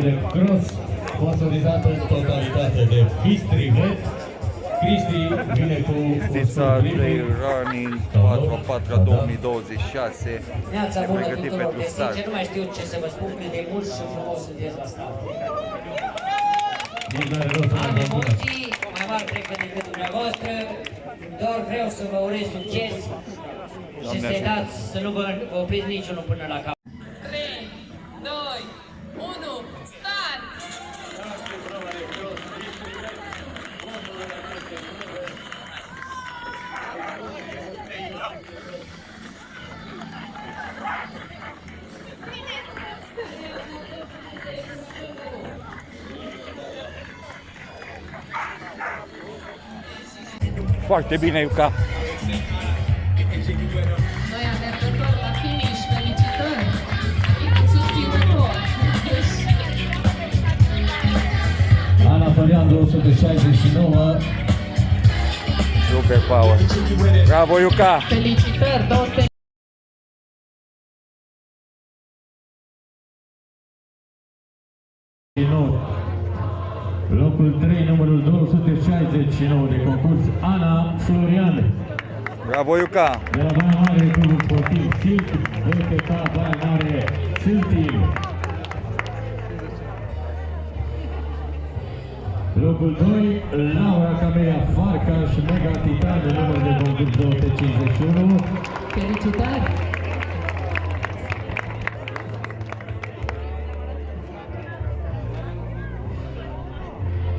de cross, sponsorizată în totalitate de Bistrivet. Cristi vine cu Stița Trail Running 4/4 2026. Neața bună Pregătit tuturor, pentru de start. sincer nu mai știu ce să vă spun, cât de mult și frumos sunteți la start. Am emoții mai mari cred că decât dumneavoastră, doar vreau să vă urez succes și să-i dați, să nu vă opriți niciunul până la cap. 3, 2, 1, start! Foarte bine, Iuca. Noi alergători la finish, felicitări! Imediat susținător! Ana Florian 269. Super power. Bravo, Iuca. Felicitări! 200. Locul 3, numărul 269 de concurs, Ana Florian. Bravo, Iuca. De la Baia Mare, Clubul Sportiv Silc, VTK Baia Mare, Siltil. Locul 2, Laura Camelia Farcaș, Mega Titan, de număr de concurs 251. Felicitări!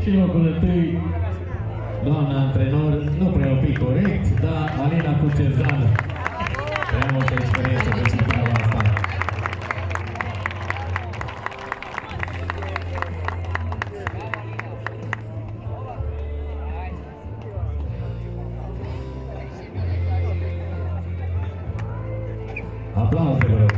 Și locul 1, doamna antrenor, nu prea un pic corect, dar Alina Cucezan. Prea multă experiență pentru treaba asta. Aplauze, vă rog.